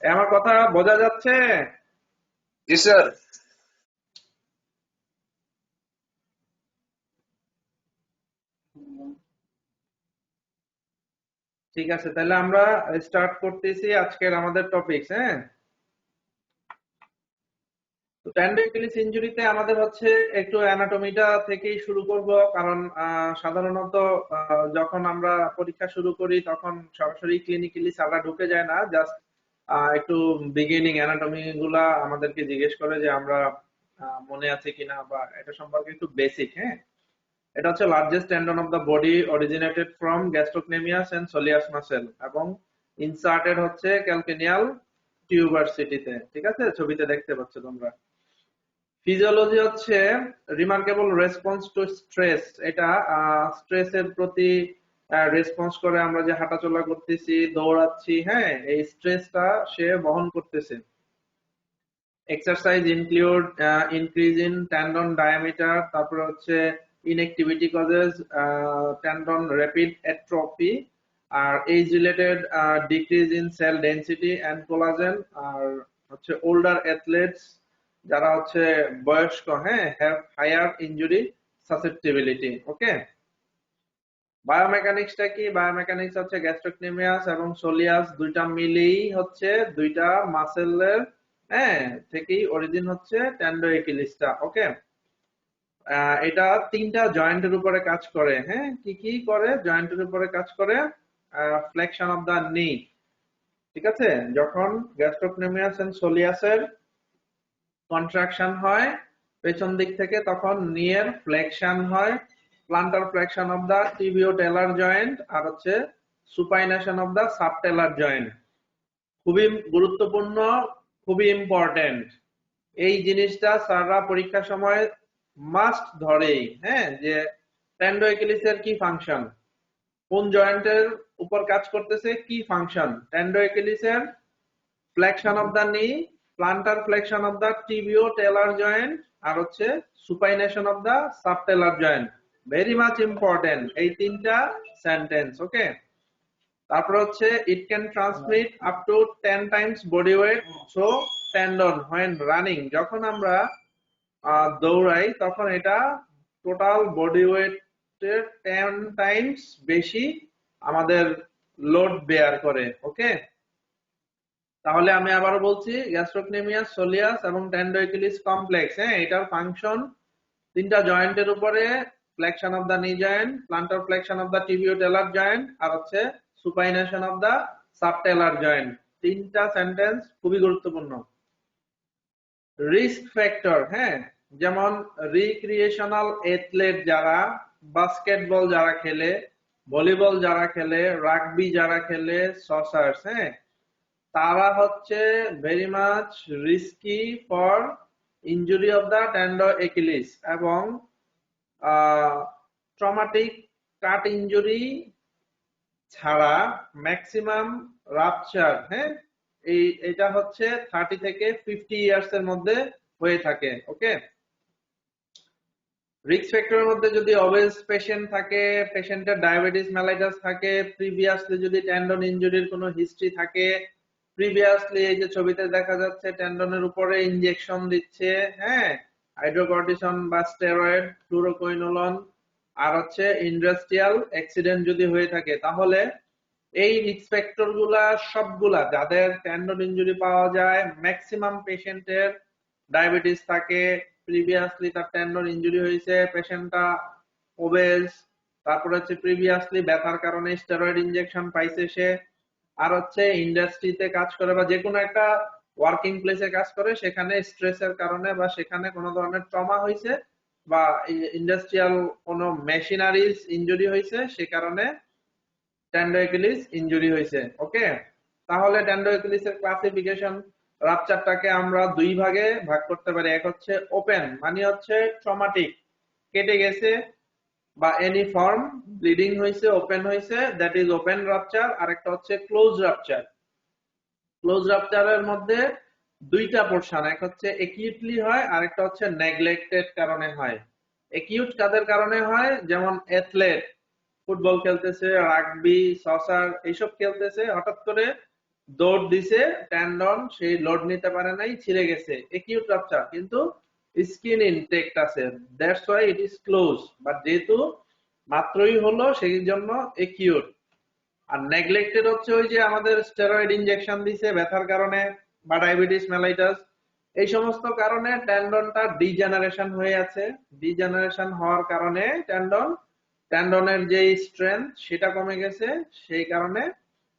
আমার কথা বোঝা যাচ্ছে? জি স্যার। ঠিক আছে, তাহলে আমরা স্টার্ট করতেছি আজকের আমাদের টপিকস। হ্যাঁ, তো ট্যান্ডাইকুলিস ইনজুরিতে আমাদের হচ্ছে একটু অ্যানাটমিটা থেকেই শুরু করব, কারণ সাধারণত যখন আমরা পরীক্ষা শুরু করি তখন সরাসরি ক্লিনিক্যালি সালা ঢুকে যায় না, জাস্ট একটু বিগিনিং অ্যানাটমি গুলা আমাদেরকে জিজ্ঞেস করে যে আমরা মনে আছে কিনা বা এটা সম্পর্কে একটু বেসিক। হ্যাঁ, এটা হচ্ছে largest tendon of the body, originated from gastrocnemius and soleus muscle, এবং ইনসার্টেড হচ্ছে ক্যালকেনিয়াল টিউবারসিটিতে। ঠিক আছে, ছবিতে দেখতে পাচ্ছ তোমরা। ফিজিওলজি হচ্ছে রিমার্কেবল রেসপন্স টু স্ট্রেস। এটা স্ট্রেসের প্রতি রেসপন্স করে আমরা যে হাঁটাচলা করতেছি, দৌড়াচ্ছি, হ্যাঁ, এই স্ট্রেসটা সে বহন করতেছে। Exercise include increase in tendon diameter, তারপরে হচ্ছে inactivity causes tendon rapid atrophy, আর age related decrease in cell density and collagen. আর হচ্ছে ওল্ডার অ্যাথলেটস, যারা হচ্ছে বয়স্ক, হ্যাঁ, have higher injury susceptibility. Okay, বায়োমেকানিক্সটা কি? বায়োমেকানিক্স হচ্ছে গ্যাস্ট্রোকনেমিয়াস এবং সোলিয়াস দুইটা মিলেই হচ্ছে দুইটা মাসেলের, হ্যাঁ, থেকেই অরিজিন হচ্ছে ট্যান্ডোএকিলিসটা। ওকে, এটা তিনটা জয়েন্টের উপরে কাজ করে। হ্যাঁ, কি কি করে? জয়েন্টের উপরে কাজ করে। ফ্লেকশন অফ দা নি, ঠিক আছে, যখন গ্যাস্ট্রোকনেমিয়াস এন্ড সোলিয়াসের কন্ট্রাকশন হয় পেছন দিক থেকে, তখন নিয়ের ফ্লেকশন হয়। Plantar flexion of the tibiotalar joint, আর হচ্ছে supination of the subtalar joint. খুবই গুরুত্বপূর্ণ, খুবই ইম্পর্টেন্ট এই জিনিসটা। স্যাররা পরীক্ষার সময় মাস্ট ধরেই, হ্যাঁ, যে ট্যান্ডোএকিলিসের কি ফাংশন, কোন জয়েন্টের উপর কাজ করতেছে, কি ফাংশন। ট্যান্ডোএকিলিসের flexion of the knee, plantar flexion of the tibiotalar joint, আর হচ্ছে supination of the subtalar joint. Very much important এই তিনটা সেন্টেন্স। ওকে, তারপর হচ্ছে it can transmit up to 10 times body weight through tendon when running. যখন আমরা দৌড়াই তখন এটা টোটাল বডি ওয়েটের 10 টাইমস বেশি আমাদের লোড বেয়ার করে। ওকে, তাহলে আমি আবারও বলছি, গ্যাস্ট্রোকনেমিয়াস, সোলিয়াস এবং ট্যান্ডোএকিলিস কমপ্লেক্স, হ্যাঁ, এটার ফাংশন তিনটা জয়েন্টের উপরে, flexion of the knee joint, plantar flexion of the tibiotalar joint, আর হচ্ছে supination of the subtalar joint. তিনটা সেন্টেন্স খুবই গুরুত্বপূর্ণ। রিস্ক ফ্যাক্টর, হ্যাঁ, যেমন রিক্রিয়েশনাল এথলেট যারা, বাস্কেটবল যারা খেলে, ভলিবল যারা খেলে, রাগবি যারা খেলে, সসার্স, হ্যাঁ, তারা হচ্ছে very much risky for injury of the tendo Achilles, এবং ট্রমাটিক কাট ইনজুরি ছাড়া ম্যাক্সিমাম রাপচার, হ্যাঁ, এটা হচ্ছে 30 থেকে 50 ইয়ার্স এর মধ্যে হয়ে থাকে। ওকে, রিস্ক ফ্যাক্টরের মধ্যে যদি অবেজ পেশেন্ট থাকে, পেশেন্টের ডায়াবেটিস মেলাইটাস থাকে, প্রিভিয়াসলি যদি টেন্ডন ইনজুরির কোনো হিস্ট্রি থাকে, প্রিভিয়াসলি এই যে ছবিতে দেখা যাচ্ছে টেন্ডনের উপরে ইনজেকশন দিচ্ছে, হ্যাঁ, হাইড্রোকর্টিসন বা স্টেরয়েড, ফ্লুরোকুইনোলন, আর হচ্ছে ইন্ডাস্ট্রিয়াল অ্যাক্সিডেন্ট যদি হয়ে থাকে, তাহলে এই রিস্ক ফ্যাক্টর গুলা সবগুলা, যাদের টেন্ডন ইনজুরি পাওয়া যায়, ম্যাক্সিমাম পেশেন্টের ডায়াবেটিস থাকে, প্রিভিয়াসলি তার টেন্ডন ইনজুরি হয়েছে, পেশেন্টটা ওবেজ, তারপর হচ্ছে প্রিভিয়াসলি ব্যথার কারণে স্টেরয়েড ইনজেকশন পাইছে সে, আর হচ্ছে ইন্ডাস্ট্রিতে কাজ করে বা যে কোনো একটা ওয়ার্কিং প্লেসে কাজ করে, সেখানে স্ট্রেসের কারণে বা সেখানে কোনো ধরনের ট্রমা হয়েছে বা ইন্ডাস্ট্রিয়াল কোনো মেশিনারিজ ইনজুরি হয়েছে, সে কারণে ট্যান্ডোএকিলিস ইনজুরি হয়েছে। ওকে, তাহলে ট্যান্ডোএকিলিসের ক্লাসিফিকেশন, রাপচারটাকে আমরা দুই ভাগে ভাগ করতে পারি। এক হচ্ছে ওপেন, মানে হচ্ছে ট্রমাটিক, কেটে গেছে বা এনি ফর্ম ব্লিডিং হয়েছে, ওপেন হয়েছে, দ্যাট ইজ ওপেন রাপচার। আরেকটা হচ্ছে ক্লোজ রাপচার। ক্লোজ রাপচারের মধ্যে দুইটা পোর্শন, এক হচ্ছে একিউটলি হয়, আরেকটা হচ্ছে নেগলেক্টেড কারণে হয়। একিউট কাদের কারণে হয়? যেমন অ্যাথলেট ফুটবল খেলতেছে, রাগবি, সসার এইসব খেলতেছে, হঠাৎ করে দৌড় দিছে, টেন্ডন সেই লোড নিতে পারে নাই, ছিঁড়ে গেছে, একিউট রাপচার। কিন্তু স্কিন ইনটেক্ট আছে, that's why it is close. But যেহেতু মাত্রই হলো সেই জন্য একিউট। আর নেগলেক্টেড হচ্ছে ওই যে আমাদের স্টেরয়েড ইনজেকশন দিছে ব্যথার কারণে বা ডায়াবেটিস মেলাইটাস, এই সমস্ত কারণে টেন্ডনটা ডিজেনারেশন হয়ে আছে। ডিজেনারেশন হওয়ার কারণে টেন্ডনের যে স্ট্রেংথ সেটা কমে গেছে। সেই কারণে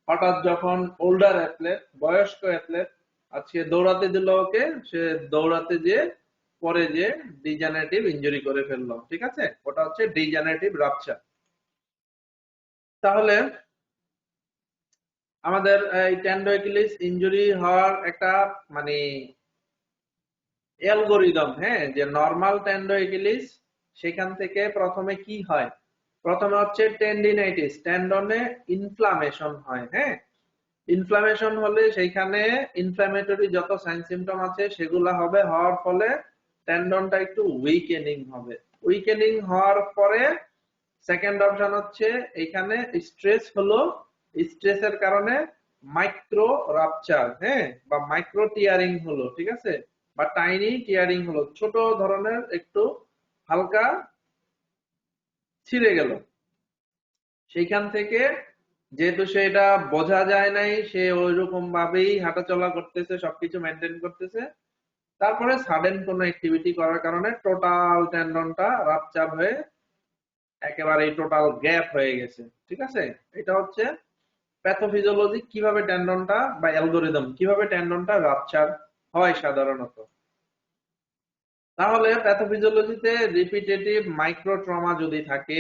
হঠাৎ যখন ওল্ডার অ্যাথলেট, বয়স্ক অ্যাথলেট আজকে দৌড়াতে দিল ওকে, সে দৌড়াতে যে পরে যে ডিজেনারেটিভ ইনজুরি করে ফেললো। ঠিক আছে, ওটা হচ্ছে ডিজেনারেটিভ রাপচার। তাহলে আমাদের এই টেন্ডোএকিলিস ইনজুরি হওয়ার একটা মানে অ্যালগোরিদম, হ্যাঁ, যে নরমাল টেন্ডোএকিলিস সেখান থেকে প্রথমে কি হয়, প্রথমে হচ্ছে টেন্ডিনাইটিস, টেন্ডনে ইনফ্লামেশন হয়। হ্যাঁ, ইনফ্লামেশন হলে সেইখানে ইনফ্লামেটরি যত সাইন সিমটম আছে সেগুলা হবে, হওয়ার ফলে টেন্ডনটা একটু উইকেনিং হবে। উইকেনিং হওয়ার পরে সেকেন্ড অপশন হচ্ছে এখানে স্ট্রেস হলো, স্ট্রেসের কারণে মাইক্রো রাপচার, হ্যাঁ, বা মাইক্রো টিয়ারিং হলো, ঠিক আছে, বা টাইনি টিয়ারিং হলো, ছোট ধরনের একটু হালকা ছিঁড়ে গেল। সেইখান থেকে যেহেতু সেটা বোঝা যায় নাই, সে ওইরকম ভাবেই হাঁটাচলা করতেছে, সবকিছু মেনটেন করতেছে, তারপরে সাডেন কোনো অ্যাক্টিভিটি করার কারণে টোটাল টেন্ডনটা রাপচার হয়ে একেবারে টোটাল গ্যাপ হয়ে গেছে। ঠিক আছে, এটা হচ্ছে প্যাথোফিজিওলজি, কিভাবে টেন্ডনটা বা অ্যালগোরিদম কিভাবে টেন্ডনটা রাপচার হয় সাধারণত। তাহলে প্যাথোফিজিওলজিতে রিপিটেটিভ মাইক্রো ট্রমা যদি থাকে,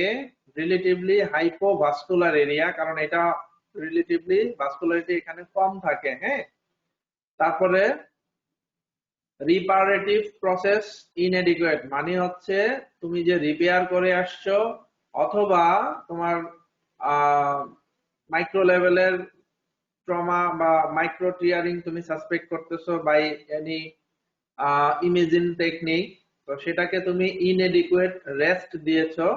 রিলেটিভলি হাইপোভাস্কুলার এরিয়া, কারণ এটা রিলেটিভলি ভাস্কুলারিটি এখানে কম থাকে, হ্যাঁ, তারপরে রিপারেটিভ প্রসেস ইনএডিকুয়েট, মানে হচ্ছে তুমি যে রিপেয়ার করে আসছো অথবা তোমার মাইক্রো লেভেলের ট্রমা বা মাইক্রো টিয়ারিং তুমি সাসপেক্ট করতেছো বাই এনি ইমেজিং টেকনিক, তো সেটাকে তুমি ইনএডিকুয়েট রেস্ট দিয়েছো।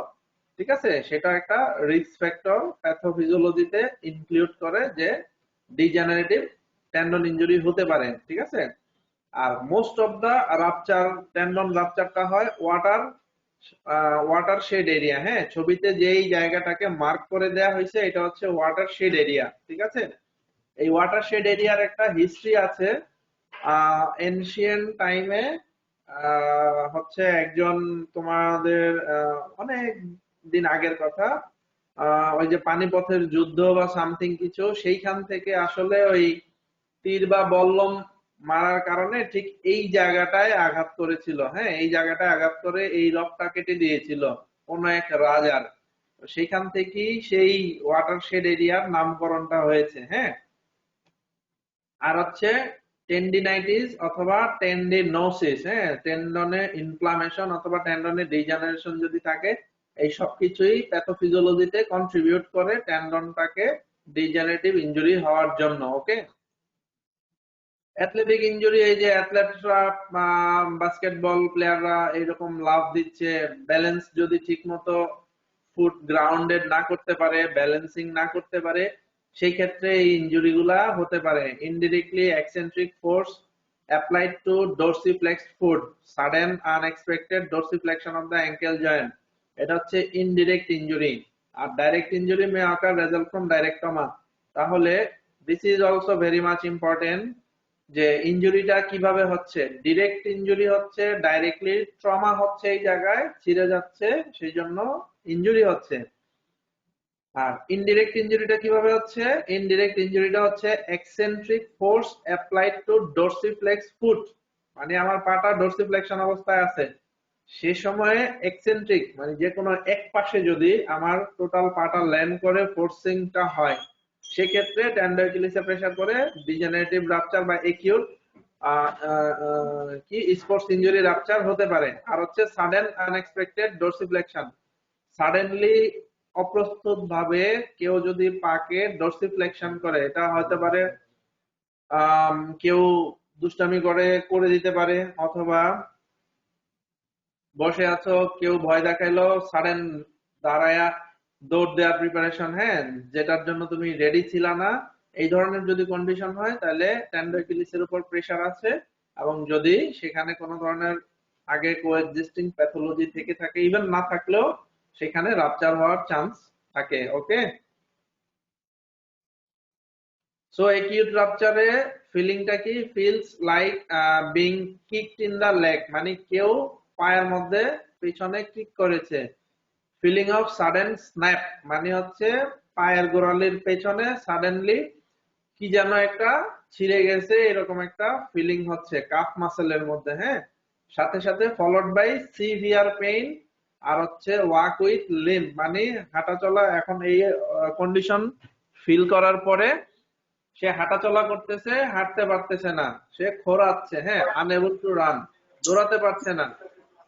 ঠিক আছে, সেটা একটা রিস্ক ফ্যাক্টর প্যাথোফিজিওলজিতে ইনক্লুড করে যে ডিজেনারেটিভ টেন্ডন ইনজুরি হতে পারে। ঠিক আছে, আর most of the rupture, tendon রাপচারটা হয় ওয়াটার শেড এরিয়া। হ্যাঁ, ছবিতে যেই জায়গাটাকে মার্ক করে দেয়া হয়েছে এটা হচ্ছে ওয়াটার শেড এরিয়া। ঠিক আছে, এই ওয়াটার শেড এরিয়ার একটা হিস্ট্রি আছে। এনশিয়েন্ট টাইমে হচ্ছে একজন তোমাদের অনেক দিন আগের কথা, ওই যে পানিপথের যুদ্ধ বা সামথিং কিছু, সেইখান থেকে আসলে ওই তীর বা বল্লম মারার কারণে ঠিক এই জায়গাটায় আঘাত করেছিল। হ্যাঁ, এই জায়গাটায় আঘাত করে এই রগটা কেটে দিয়েছিল কোন এক রাজার। সেখান থেকেই সেই ওয়াটার শেড এরিয়ার নামকরণটা হয়েছে। হ্যাঁ, আর হচ্ছে টেন্ডিনাইটিস অথবা টেন্ডিনোসিস, হ্যাঁ, টেন্ডনে ইনফ্লামেশন অথবা টেন্ডনে ডিজেনারেশন যদি থাকে, এই সব কিছুই প্যাথোফিজিওলজিতে কন্ট্রিবিউট করে টেন্ডনটাকে ডিজেনারেটিভ ইনজুরি হওয়ার জন্য। ওকে, অ্যাথলেটিক ইনজুরি, এই যে অ্যাথলেটরা, বাস্কেটবল প্লেয়াররা এইরকম লাফ দিচ্ছে, ব্যালেন্স যদি ঠিক মতো ফুট গ্রাউন্ডেড না করতে পারে, ব্যালেন্সিং না করতে পারে, সেই ক্ষেত্রে এই ইনজুরি গুলা হতে পারে। Indirectly eccentric force applied to dorsiflexed foot, sudden unexpected dorsiflexion of the ankle joint, এটা হচ্ছে ইনডিরেক্ট ইনজুরি। আর direct injury may occur result from direct trauma. তাহলে this is also very much important যে ইনজুরিটা কিভাবে হচ্ছে। ডিরেক্ট ইনজুরি হচ্ছে directly trauma হচ্ছে, এই জায়গায় ছিঁড়ে যাচ্ছে সেই জন্য ইনজুরি হচ্ছে। আর ইনডিরেক্ট ইনজুরিটা কিভাবে হচ্ছে, ইনডিরেক্ট ইনজুরিটা হচ্ছে eccentric force applied to dorsiflex foot, মানে আমার পাটা ডোরসিফ্লেকশন অবস্থায় আছে, সে সময়ে এক্সেন্ট্রিক মানে যে কোনো এক পাশে যদি আমার টোটাল পাটা ল্যান্ড করে ফোর্সিংটা হয়, সেক্ষেত্রে টেন্ডাইটিলিসে প্রেসার করে ডিজেনারেটিভ রাপচার বা একিউট কি স্পোর্টস ইনজুরি রাপচার হতে পারে। আর হচ্ছে সাডেন আনএক্সপেক্টেড ডোরসিফ্লেকশন, সাডেনলি অপ্রস্তুত ভাবে কেউ যদি পাকে ডোরসিফ্লেকশন করে, এটা হতে পারে কেউ দুষ্টামি করে দিতে পারে, অথবা বসে আছো কেউ ভয় দেখাইলো, সাডেন দাঁড়ায়া দৌড় দেওয়ার প্রিপারেশন, হ্যাঁ, যেটার জন্য তুমি রেডি ছিল না, এই ধরনের যদি কন্ডিশন হয় তাহলে টেন্ডোএকিলিসের উপর প্রেসার আছে, এবং যদি সেখানে কোনো ধরনের আগে কোএক্সিস্টিং প্যাথোলজি থেকে থাকে, ইভেন না থাকলেও সেখানে রাপচার হওয়ার চান্স থাকে। ওকে, সো acute rupture ফিলিংটা কি? Feels like being kicked in the leg, মানে কেউ পায়ের মধ্যে পিছনে কিক করেছে। ফিলিং অফ সাডেন স্ন্যাপ, মানে হচ্ছে পায়ের গোড়ালির পেছনে সাডেনলি কি যেন একটা ছিঁড়ে গেছে, এরকম একটা ফিলিং হচ্ছে কাফ মাসেলের মধ্যে। হ্যাঁ, সাথে সাথে ফলোড বাই সিভিয়ার পেইন, আর হচ্ছে ওয়াক উইথ লিম্ব, মানে হাঁটা চলা। এখন এই কন্ডিশন ফিল করার পরে সে হাঁটাচলা করতেছে, হাঁটতে পারতেছে না, সে খোঁড়াচ্ছে। হ্যাঁ, আনএবল টু রান, দৌড়াতে পারছে না।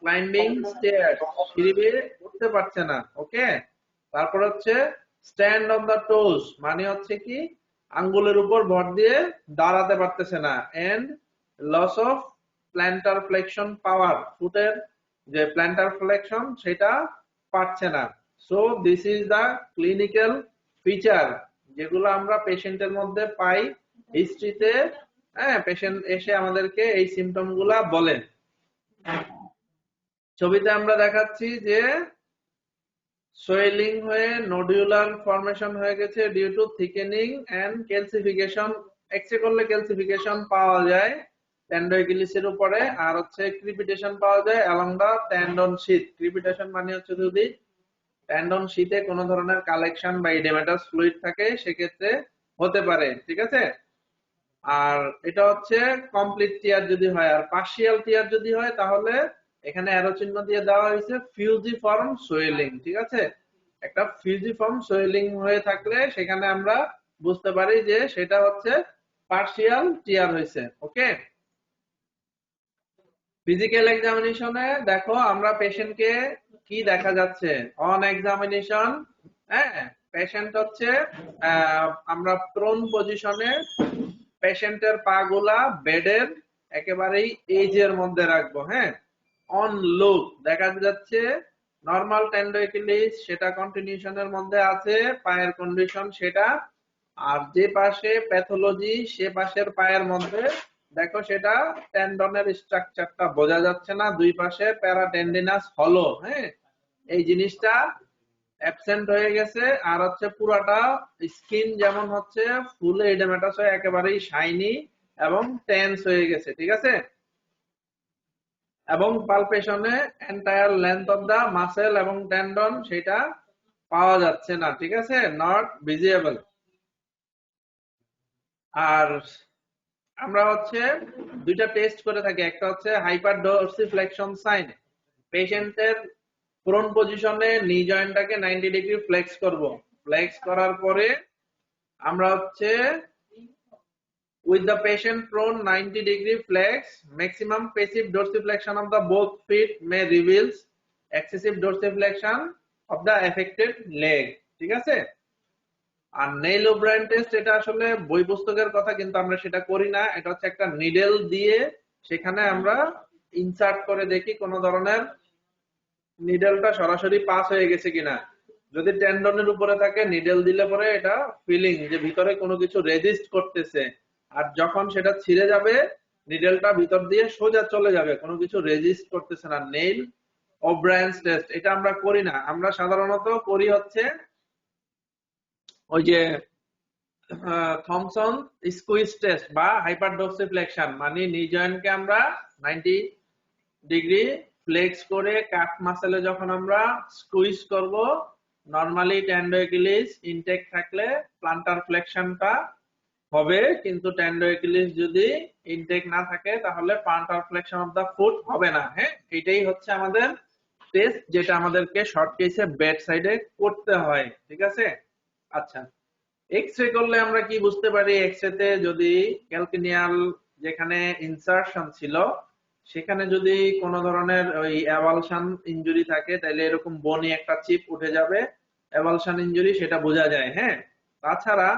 ক্লাইম্বিং স্টেয়ার্স, সিঁড়ি বেয়ে উঠতে পারছে না। ওকে, তারপর হচ্ছে স্ট্যান্ড অন দা টোজ, মানে হচ্ছে কি আঙ্গুলের উপর ভর দিয়ে দাঁড়াতে পারতেছে না। And loss of plantar flexion power, ফুটের যে প্ল্যান্টার ফ্লেকশন সেটা পাচ্ছে না। So this is the clinical feature যেগুলো আমরা পেশেন্টের মধ্যে পাই হিস্ট্রিতে। হ্যাঁ, পেশেন্ট এসে আমাদেরকে এই সিমটম গুলা বলেন। ছবিতে আমরা দেখাচ্ছি যে সোয়েলিং হয়ে নোডুলার ফরমেশন হয়ে গেছে due to thickening and calcification. X ray করলে ক্যালসিফিকেশন পাওয়া যায় টেন্ডোএকিলিসের উপরে, আর হচ্ছে ক্রিপিটেশন পাওয়া যায় along the tendon sheath. Crepitation মানে হচ্ছে যদি টেন্ডন শীথে কোনো ধরনের কালেকশন বা ইডেমাটাস ফ্লুইড থাকে সেক্ষেত্রে হতে পারে। ঠিক আছে, আর এটা হচ্ছে কমপ্লিট টিয়ার যদি হয়। আর পার্শিয়াল টিয়ার যদি হয় তাহলে এখানে অ্যারো চিহ্ন দিয়ে দেওয়া হয়েছে ফিউজিফর্ম সোয়েলিং। ঠিক আছে, একটা ফিউজিফর্ম সোয়েলিং হয়ে থাকলে সেখানে আমরা বুঝতে পারি যে সেটা হচ্ছে পার্শিয়াল টিয়ার হয়েছে। ওকে, ফিজিক্যাল এক্সামিনেশনে দেখো আমরা পেশেন্টকে কি দেখা যাচ্ছে অন এক্সামিনেশন। হ্যাঁ, পেশেন্ট হচ্ছে আমরা প্রোন পজিশনে পেশেন্টের পা গুলা বেডের একেবারেই এজের মধ্যে রাখবো। হ্যাঁ, অন লুক দেখা যাচ্ছে নরমাল টেন্ডোএকিলিস সেটা কন্টিনিউশনের মধ্যে আছে, পায়ের কন্ডিশন সেটা। আর যে পাশে প্যাথোলজি সে পাশের পায়ের মধ্যে দেখো সেটা টেন্ডনের স্ট্রাকচারটা বোঝা যাচ্ছে না, দুই পাশে প্যারাটেন্ডিনাস হলো। হ্যাঁ, এই জিনিসটা অ্যাবসেন্ট হয়ে গেছে। আর হচ্ছে পুরাটা স্কিন যেমন হচ্ছে ফুলে ইডেমাটাস হয়ে একেবারেই শাইনি এবং টেন্স হয়ে গেছে। ঠিক আছে, এবং পালপেশনে entire length of the muscle এবং টেন্ডন সেটা পাওয়া যাচ্ছে না। ঠিক আছে, নট ভিজিবল। আর আমরা হচ্ছে দুইটা টেস্ট করে থাকি, একটা হচ্ছে হাইপার ডোরসিফ্লেকশন সাইন। পেশেন্টের প্রোন পজিশনে নি জয়েন্টটাকে 90 ডিগ্রি ফ্লেক্স করব। ফ্লেক্স করার পরে আমরা হচ্ছে with the patient prone 90 degree flex, maximum passive dorsiflexion of the both feet may reveals excessive dorsiflexion of the affected leg. ঠিক আছে, আর নেইল ওব্রায়েন টেস্ট এটা আসলে বই পুস্তকের কথা, কিন্তু আমরা সেটা করি না। এটা হচ্ছে একটা নিডেল দিয়ে সেখানে আমরা ইনসার্ট করে দেখি কোন ধরনের নিডেলটা সরাসরি পাস হয়ে গেছে কিনা। যদি টেন্ডনের উপরে থাকে নিডেল দিলে পরে এটা ফিলিং যে ভিতরে কোনো কিছু রেজিস্ট করতেছে, আর যখন সেটা ছিঁড়ে যাবে নিডেলটা ভিতর দিয়ে সোজা চলে যাবে, কোনো কিছু রেজিস্ট করতেছে না। নেইল ওব্রায়েন্স টেস্ট এটা আমরা করি না, আমরা সাধারণত করি হচ্ছে ওই যে থমসন স্কুইজ টেস্ট বা হাইপারডক্সিফ্লেকশন, মানে নি জয়েন্টকে আমরা 90 ডিগ্রি ফ্লেক্স করে কাফ মাসেলে যখন আমরা স্কুইজ করব, নরমালি টেন্ডোএকিলিস ইনটেক থাকলে প্লান্টার ফ্লেকশনটা হবে, কিন্তু টেন্ডোএকিলিস যদি ইনটেক না থাকে তাহলে plantar flexion of the foot হবে না। হ্যাঁ, এটাই হচ্ছে আমাদের টেস্ট যেটা আমাদেরকে শর্ট কেসে বেড সাইডে করতে হয়। ঠিক আছে, আচ্ছা এক্সরে করলে আমরা কি বুঝতে পারি? এক্সরেতে যদি ক্যালকিনিয়াল যেখানে ইনসারশন ছিল সেখানে যদি কোনো ধরনের ওই অ্যাভালশন ইনজুরি থাকে তাহলে এরকম বনি একটা চিপ উঠে যাবে, অ্যাভালশন ইনজুরি সেটা বোঝা যায়। হ্যাঁ, তাছাড়া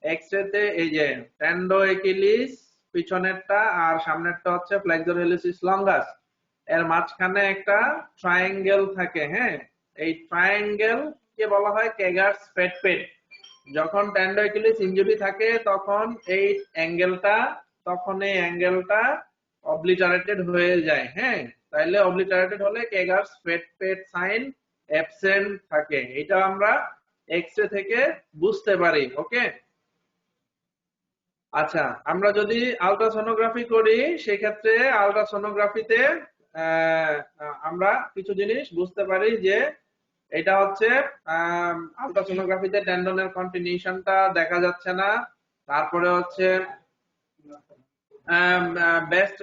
এক্সরেতে এই যে টেন্ডোএকিলিস পিছনেরটা আর সামনেরটা হচ্ছে ফ্লেক্সর হেলিসিস লঙ্গাস, এর মাঝখানে একটা ট্রায়াঙ্গেল থাকে। হ্যাঁ, এই ট্রায়াঙ্গেল কে বলা হয় ক্যাগারস ফ্যাট পেট। যখন ট্যান্ডোএকিলিস ইনজুরি থাকে তখন এই অ্যাঙ্গেলটা অবলিটারেটেড হয়ে যায়। হ্যাঁ, তাইলে অবলিটারেটেড হলে কেগার্স পেট সাইন অ্যাবসেন্ট থাকে, এটা আমরা এক্স-রে থেকে বুঝতে পারি। ওকে, আচ্ছা, আমরা যদি আলট্রাসোনোগ্রাফি করি সেক্ষেত্রে আলট্রাসোনোগ্রাফিতে আমরা কিছু জিনিস বুঝতে পারি যে এটা হচ্ছে আলট্রাসোনোগ্রাফিতে টেন্ডনের কন্টিনিউশনটা দেখা যাচ্ছে না। তারপরে হচ্ছে বেস্ট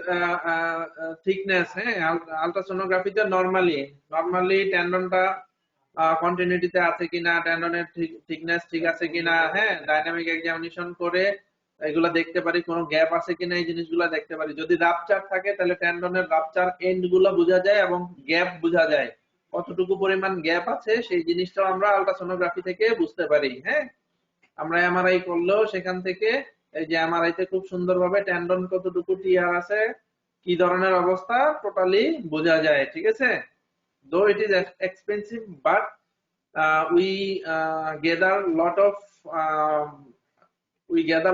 থিকনেস। হ্যাঁ, আলট্রাসোনোগ্রাফিতে নরমালি টেন্ডনটা কন্টিনিউটিতে আছে কিনা, টেন্ডনের থিকনেস ঠিক আছে কিনা, হ্যাঁ, ডাইনামিক এক্সামিনেশন করে এগুলা দেখতে পারি, কোনো গ্যাপ আছে কিনা এই জিনিসগুলো দেখতে পারি। যদি রাপচার থাকে তাহলে টেন্ডনের রাপচার এন্ড গুলো বোঝা যায় এবং গ্যাপ বোঝা যায়, কতটুকু পরিমাণ গ্যাপ আছে সেই জিনিসটাও আমরা আলট্রাসোনোগ্রাফি থেকে বুঝতে পারি। হ্যাঁ, আমরা এমআরআই করলেও সেখান থেকে এই যে এমআরআই তে খুব সুন্দরভাবে টেন্ডন কতটুকু টিয়ার আছে, কি ধরনের অবস্থা টোটালি বোঝা যায়। ঠিক আছে, though it is expensive but we gather um,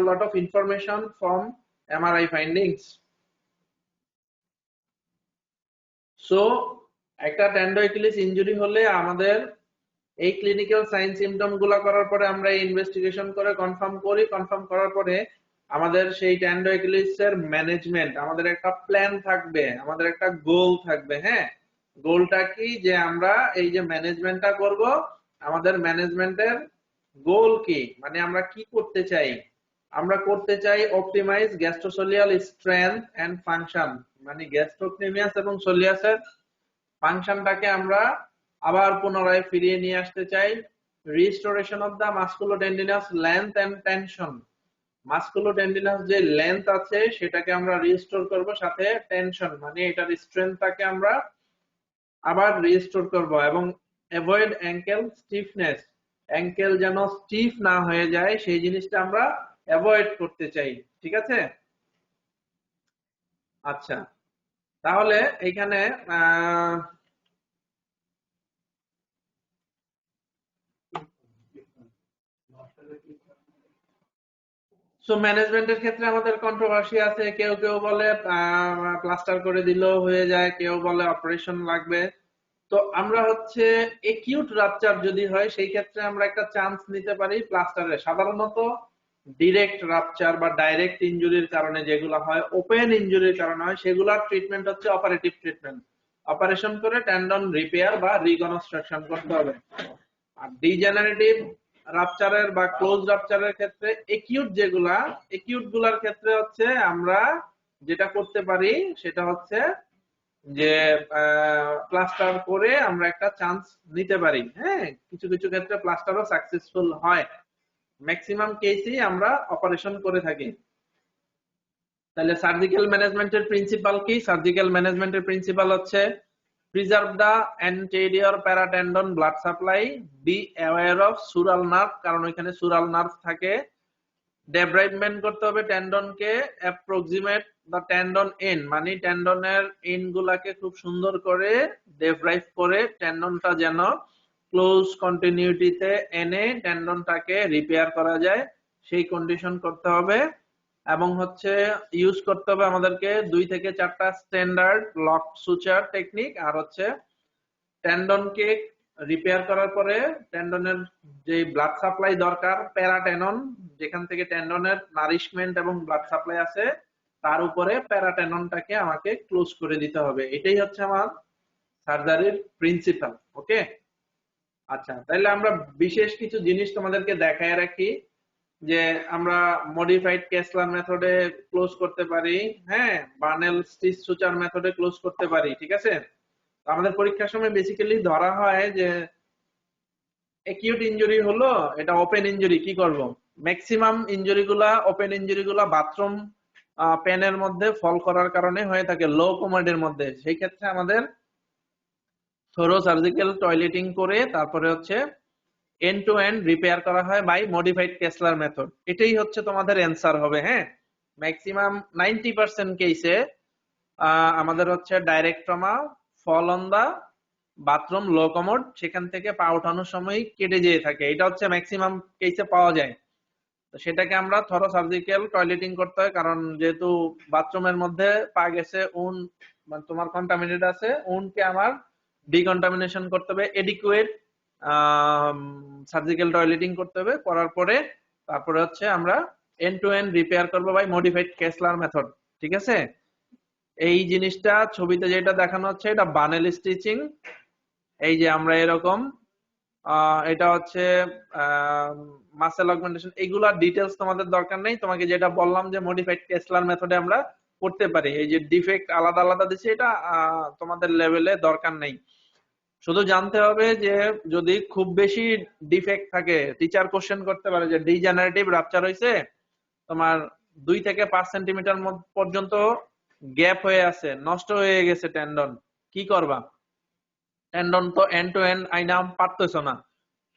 lot of information from MRI findings. So একটা টেন্ডোএকিলিস ইনজুরি হলে আমাদের এই ক্লিনিক্যাল সাইন সিমটম গুলা করার পরে আমরা ইনভেস্টিগেশন করে কনফার্ম করার পরে আমাদের সেই টেন্ডোএকিলিস এর ম্যানেজমেন্ট, আমাদের একটা প্ল্যান থাকবে, আমাদের একটা গোল থাকবে। হ্যাঁ, গোলটা কি, যে আমরা এই যে ম্যানেজমেন্টটা করব, আমাদের ম্যানেজমেন্টের গোল কি, মানে আমরা কি করতে চাই? আমরা করতে চাই অপটিমাইজ গ্যাস্ট্রোসোলিয়াল স্ট্রেংথ এন্ড ফাংশন, মানে গ্যাস্ট্রোকনেমিয়াস এবং সোলিয়াসের ফাংশনটাকে আমরা আবার পুনরায় ফিরিয়ে নিয়ে আসতে চাই। Restoration of the musculotendinous length and tension, musculotendinous যে লেন্থ আছে সেটাকে আমরা রিস্টোর করব, সাথে টেনশন মানে এটার স্ট্রেংথটাকে আমরা আবার রিস্টোর করব, এবং অ্যাভয়েড অ্যাঙ্কেল স্টিফনেস, অ্যাঙ্কেল যেন স্টিফ না হয়ে যায় সেই জিনিসটা আমরা অ্যাভয়েড করতে চাই। ঠিক আছে, আচ্ছা, তাহলে এইখানে সো ম্যানেজমেন্টের ক্ষেত্রে আমাদের কন্ট্রোভার্সি আছে, কেউ কেউ বলে প্লাস্টার করে দিলেও হয়ে যায়, কেউ বলে অপারেশন লাগবে। তো আমরা হচ্ছে একিউট রাপচার যদি হয় সেই ক্ষেত্রে আমরা একটা চান্স নিতে পারি প্লাস্টারে। সাধারণত ডিরেক্ট রাপচার বা ডাইরেক্ট ইনজুরির কারণে যেগুলো হয়, ওপেন ইনজুরির কারণে হয়, সেগুলোর ট্রিটমেন্ট হচ্ছে অপারেটিভ ট্রিটমেন্ট, অপারেশন করে টেন্ডন রিপেয়ার বা রিকনস্ট্রাকশন করতে হবে। আর ডিজেনারেটিভ রাপচারের বা ক্লোজ রাপচারের ক্ষেত্রে একিউট গুলার ক্ষেত্রে হচ্ছে আমরা যেটা করতে পারি সেটা হচ্ছে যে প্লাস্টার করে আমরা একটা চান্স নিতে পারি। হ্যাঁ, কিছু কিছু ক্ষেত্রে প্লাস্টারও সাকসেসফুল হয়, ম্যাক্সিমাম কেসেই আমরা অপারেশন করে থাকি। তাহলে সার্জিক্যাল ম্যানেজমেন্টের প্রিন্সিপাল কি? সার্জিক্যাল ম্যানেজমেন্টের প্রিন্সিপাল হচ্ছে preserve the anterior paratendon blood supply, be aware of sural nerve, কারণ ওইখানে সুরাল নার্ভ থাকে। ডেব্রাইভমেন্ট করতে হবে টেন্ডনকে, অ্যাপ্রক্সিমেট দা টেন্ডন এন্ড, মানে টেন্ডনের এন্ড গুলাকে খুব সুন্দর করে ডেব্রাইভ করে টেন্ডনটা যেন ক্লোজ কন্টিনিউটিতে এনে টেন্ডনটাকে রিপেয়ার করা যায় সেই কন্ডিশন করতে হবে। এবং হচ্ছে ইউজ করতে হবে আমাদেরকে 2 থেকে 4টা স্ট্যান্ডার্ড লক সুচার টেকনিক। আর হচ্ছে টেন্ডনকে রিপেয়ার করার পরে টেন্ডনের যে ব্লাড সাপ্লাই দরকার, প্যারাটেনন, যেখান থেকে টেন্ডনের নারিশমেন্ট এবং ব্লাড সাপ্লাই আছে তার উপরে প্যারাটেননটাকে আমাকে ক্লোজ করে দিতে হবে। এটাই হচ্ছে আমার সার্জারির প্রিন্সিপাল। ওকে, আচ্ছা, তাহলে আমরা বিশেষ কিছু জিনিস তোমাদেরকে দেখায় রাখি যে আমরা মডিফাইড কেসলার মেথডে ক্লোজ করতে পারি, হ্যাঁ, বার্নেল স্টিচ সুচার মেথডে ক্লোজ করতে পারি। ঠিক আছে, আমাদের পরীক্ষার সময় বেসিক্যালি ধরা হয় যে একিউট ইনজুরি হলো, এটা ওপেন ইনজুরি, কি করব? ম্যাক্সিমাম ইনজুরিগুলা, ওপেন ইনজুরিগুলা বাথরুম প্যানের মধ্যে ফল করার কারণে হয়ে থাকে, লো কমোডের মধ্যে। সেই ক্ষেত্রে আমাদের থোরো সার্জিক্যাল টয়লেটিং করে তারপরে হচ্ছে এন্ড টু এন্ড রিপেয়ার করা হয় বাই মডিফাইড কেসলার মেথড। এটাই হচ্ছে তোমাদের অ্যান্সার হবে। হ্যাঁ, ম্যাক্সিমাম 90% কেসে আমাদের হচ্ছে direct trauma, fall on the bathroom low commode, সেখান থেকে পা ওঠানোর সময় কেটে যেয়ে থাকে, এটা হচ্ছে ম্যাক্সিমাম কেসে পাওয়া যায়। তো সেটাকে আমরা থরো সার্জিক্যাল টয়লেটিং করতে হয়, কারণ যেহেতু বাথরুমের মধ্যে পা গেছে, উন মানে তোমার কন্টামিনেট আছে, উনকে আমার ডিকন্টামিনেশন করতে হবে, এডিকুয়েট সার্জিক্যাল টয়লেটিং করতে হবে, করার পরে তারপরে হচ্ছে আমরা এন্ড টু এন্ড রিপেয়ার করবো বাই মডিফাইড কেসলার মেথড। ঠিক আছে, এই জিনিসটা ছবিতে যেটা দেখানো হচ্ছে এটা বানেল স্টিচিং। এই যে আমরা এরকম এটা হচ্ছে মাসেল অগমেন্টেশন, এগুলার ডিটেলস তোমাদের দরকার নেই, তোমাকে যেটা বললাম যে মডিফাইড কেসলার মেথডে আমরা করতে পারি। এই যে ডিফেক্ট আলাদা আলাদা দিচ্ছে, এটা তোমাদের লেভেলে দরকার নেই। শুধু জানতে হবে যে যদি খুব বেশি ডিফেক্ট থাকে, টিচার কোশ্চেন করতে পারে যে ডিজেনারেটিভ রাপচার হয়েছে, তোমার 2 থেকে 5 সেন্টিমিটার পর্যন্ত গ্যাপ হয়ে আছে, নষ্ট হয়ে গেছে টেন্ডন, কি করবা? টেন্ডন তো এন্ড টু এন্ড আইনাম পারতেছো না,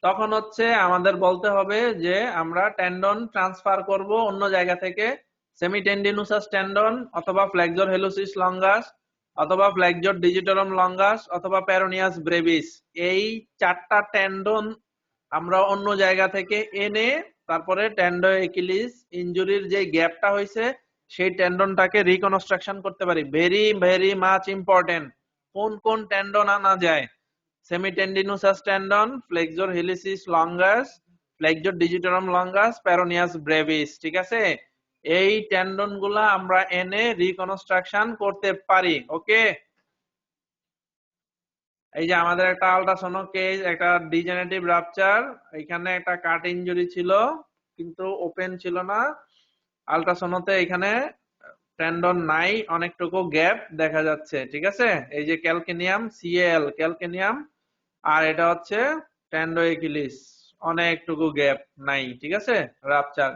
তখন হচ্ছে আমাদের বলতে হবে যে আমরা টেন্ডন ট্রান্সফার করব অন্য জায়গা থেকে, সেমিটেন্ডিনোসাস টেন্ডন অথবা ফ্লেক্সর হেলুসিস লঙ্গাস অথবা ফ্লেক্সর ডিজিটারম লঙ্গাস অথবা পেরোনিয়াস ব্রেভিস, এই 4টা টেন্ডন আমরা অন্য জায়গা থেকে এনে তারপরে টেন্ডো একিলিস ইনজুরির যে গ্যাপটা হয়েছে সেই টেন্ডনটাকে রিকনস্ট্রাকশন করতে পারি। Very very much important. কোন কোন টেন্ডন আনা যায়? Semitendinosus tendon, flexor hallucis longus, flexor digitorum longus, peroneus brevis. ঠিক আছে, এই টেন্ডন গুলা আমরা এনে রিকনস্ট্রাকশন করতে পারি। ওকে, এই যে আমাদের একটা আল্ট্রাসোনো কেস, একটা ডিজেনারেটিভ রাপচার, এখানে একটা কাট ইনজুরি ছিল কিন্তু ওপেন ছিল না, আল্ট্রাসোনোতে এখানে টেন্ডন নাই, অনেকটুকু গ্যাপ দেখা যাচ্ছে। ঠিক আছে, এই যে ক্যালকেনিয়াম সিএল ক্যালকেনিয়াম, আর এটা হচ্ছে টেন্ডো একিলিস, অনেকটুকু গ্যাপ নাই। ঠিক আছে, রাপচার,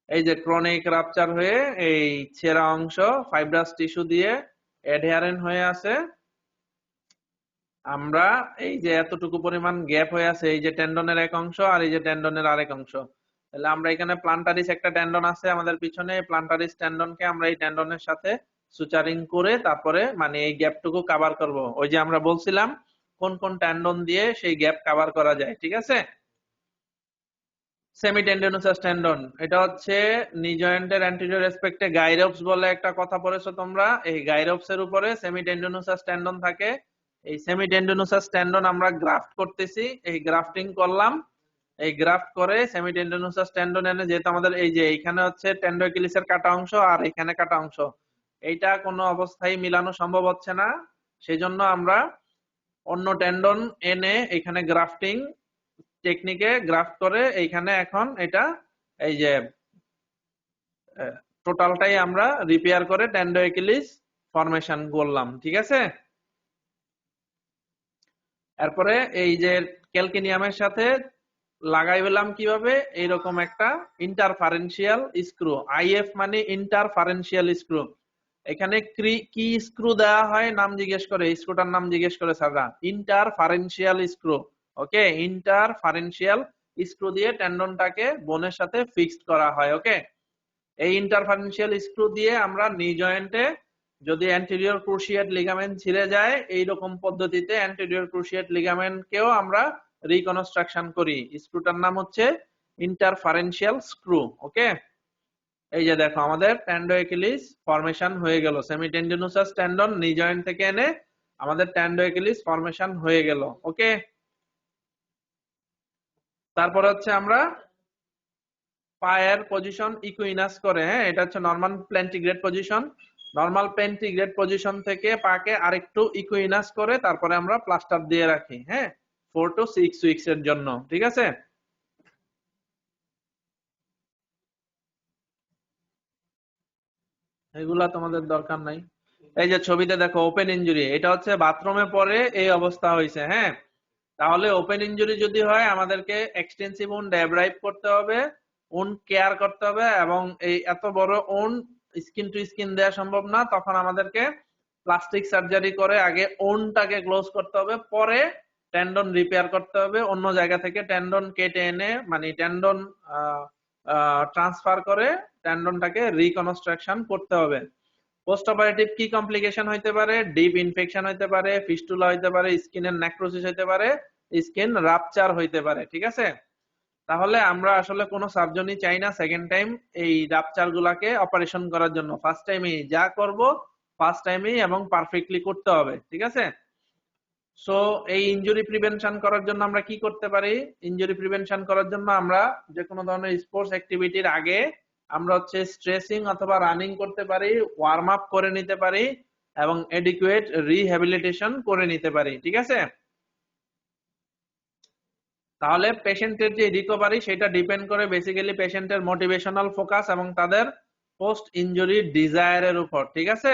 এই যে ক্রনিক রাপচার হয়ে এই ছেঁড়া অংশ ফাইব্রাস টিস্যু দিয়ে অ্যাডহেরেন্ট হয়ে আছে। আমরা এই যে এতটুকু পরিমাণ গ্যাপ হয়ে আছে, এই যে টেন্ডনের এক অংশ আর এই যে টেন্ডনের আরেক অংশ, তাহলে আমরা এখানে প্লান্টারিস একটা টেন্ডন আছে আমাদের পিছনে, প্লান্টারিস টেন্ডনকে আমরা এই টেন্ডনের সাথে সুচারিং করে তারপরে মানে এই গ্যাপটুকু কভার করব। ওই যে আমরা বলছিলাম কোন কোন টেন্ডন দিয়ে সেই গ্যাপ কভার করা যায়। ঠিক আছে, সেমিটেন্ডিনোসাস টেন্ডন, এটা হচ্ছে নি জয়েন্টের অ্যান্টেরিয়র অ্যাসপেক্টে গাইরপস বলে একটা কথা পড়েছো তোমরা, এই গাইরপস এর উপরে সেমিটেন্ডিনোসাস টেন্ডন থাকে। এই সেমিটেন্ডিনোসাস টেন্ডন আমরা গ্রাফট করতেছি, এই গ্রাফটিং করলাম, এই গ্রাফট করে সেমিটেন্ডিনোসাস টেন্ডন এনে, যেহেতু আমাদের এই যে এইখানে হচ্ছে টেন্ডো একিলিসের কাটা অংশ আর এখানে কাটা অংশ, এইটা কোনো অবস্থায় মিলানো সম্ভব হচ্ছে না, সেজন্য আমরা অন্য টেন্ডন এনে এখানে গ্রাফটিং টেকনিকে গ্রাফট করে এইখানে এখন এটা এই যে টোটালটাই আমরা রিপেয়ার করে টেন্ডো একিলিস ফরমেশন করলাম। ঠিক আছে, এরপরে এই যে ক্যালকেনিয়ামের সাথে লাগাই পেলাম কিভাবে, এইরকম একটা ইন্টারফারেন্সিয়াল স্ক্রু, আইএফ মানে ইন্টারফারেন্সিয়াল স্ক্রু। এখানে কি স্ক্রু দেওয়া হয় নাম জিজ্ঞেস করে, স্ক্রুটার নাম জিজ্ঞেস করে স্যাররা, ইন্টারফারেন্সিয়াল স্ক্রু। ওকে, ইন্টারফারেন্সিয়াল স্ক্রু দিয়ে টেন্ডনটাকে বোনের সাথে ফিক্সড করা হয়। ওকে, এই ইন্টারফারেন্সিয়াল স্ক্রু দিয়ে আমরা নি জয়েন্টে যদি অ্যান্টেরিয়র ক্রুশিয়েট লিগামেন্ট ছিঁড়ে যায়, এইরকম পদ্ধতিতে অ্যান্টেরিয়র ক্রুশিয়েট লিগামেন্টকেও আমরা রিকনস্ট্রাকশন করি। স্ক্রুটার নাম হচ্ছে ইন্টারফারেন্সিয়াল স্ক্রু। ওকে, এই যে দেখো আমাদের টেন্ডো একিলিস ফরমেশন হয়ে গেল, সেমিটেন্ডিনোসাস টেন্ডন নি জয়েন্ট থেকে এনে আমাদের টেন্ডো একিলিস ফরমেশন হয়ে গেল। ওকে, তারপর হচ্ছে আমরা পায়ের পজিশন ইকুইনাস করে, হ্যাঁ এটা হচ্ছে নরমাল প্ল্যান্টিগ্রেড পজিশন, নরমাল প্ল্যান্টিগ্রেড পজিশন থেকে পাকে আরেকটু ইকুইনাস করে তারপরে আমরা প্লাস্টার দিয়ে রাখি, হ্যাঁ 4 to 6 উইকস এর জন্য। ঠিক আছে, এগুলা তোমাদের দরকার নাই। এই যে ছবিতে দেখো ওপেন ইনজুরি, এটা হচ্ছে বাথরুমে পরে এই অবস্থা হয়েছে। হ্যাঁ, তাহলে ওপেন ইনজুরি যদি হয় আমাদেরকে এক্সটেন্সিভ উন্ড ডেব্রাইভ করতে হবে, উন্ড কেয়ার করতে হবে, এবং এই এত বড় উন্ড স্কিন টু স্কিন দেওয়া সম্ভব না, তখন আমাদেরকে প্লাস্টিক সার্জারি করে আগে উন্ডটাকে ক্লোজ করতে হবে, পরে টেন্ডন রিপেয়ার করতে হবে, অন্য জায়গা থেকে টেন্ডন কেটে এনে মানে টেন্ডন ট্রান্সফার করে টেন্ডনটাকে রিকনস্ট্রাকশন করতে হবে। পোস্ট অপারেটিভ কি কমপ্লিকেশন হইতে পারে? ডিপ ইনফেকশন হইতে পারে, ফিস্টুলা হইতে পারে, স্কিনের নেক্রোসিস হইতে পারে, স্কিন রাপচার হইতে পারে। ঠিক আছে, তাহলে আমরা আসলে কোনো সার্জনই চাই না সেকেন্ড টাইম এই রাপচার গুলাকে অপারেশন করার জন্য। ফার্স্ট টাইমে যা করব ফার্স্ট টাইমেই এবং পারফেক্টলি করতে হবে। ঠিক আছে, সো এই ইনজুরি প্রিভেনশন করার জন্য আমরা কি করতে পারি? ইনজুরি প্রিভেনশন করার জন্য আমরা যে কোনো ধরনের স্পোর্টস অ্যাক্টিভিটির আগে আমরা হচ্ছে স্ট্রেচিং অথবা রানিং করতে পারি, ওয়ার্ম আপ করে নিতে পারি এবং এডিকুয়েট রিহ্যাবিলিটেশন করে নিতে পারি। ঠিক আছে, তাহলে পেশেন্টের যে রিকভারি সেটা ডিপেন্ড করে বেসিক্যালি পেশেন্টের মোটিভেশনাল ফোকাস এবং তাদের পোস্ট ইনজুরি ডিজায়ারের উপর। ঠিক আছে,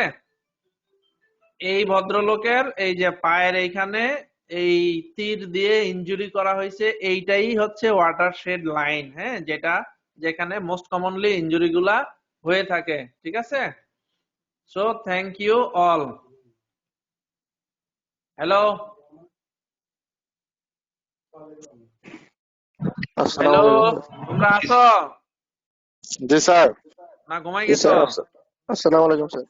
এই ভদ্রলোকের এই যে পায়ের এইখানে এই তীর দিয়ে ইনজুরি করা হয়েছে, এইটাই হচ্ছে ওয়াটারশেড লাইন, হ্যাঁ, যেটা যেখানে মোস্ট কমনলি ইনজুরি গুলা হয়ে থাকে। ঠিক আছে, so thank you all. Hello hello, তোমরা আছো জি স্যার। না ঘুমাই জি গেছো? স্যার। আসসালামু আলাইকুম স্যার।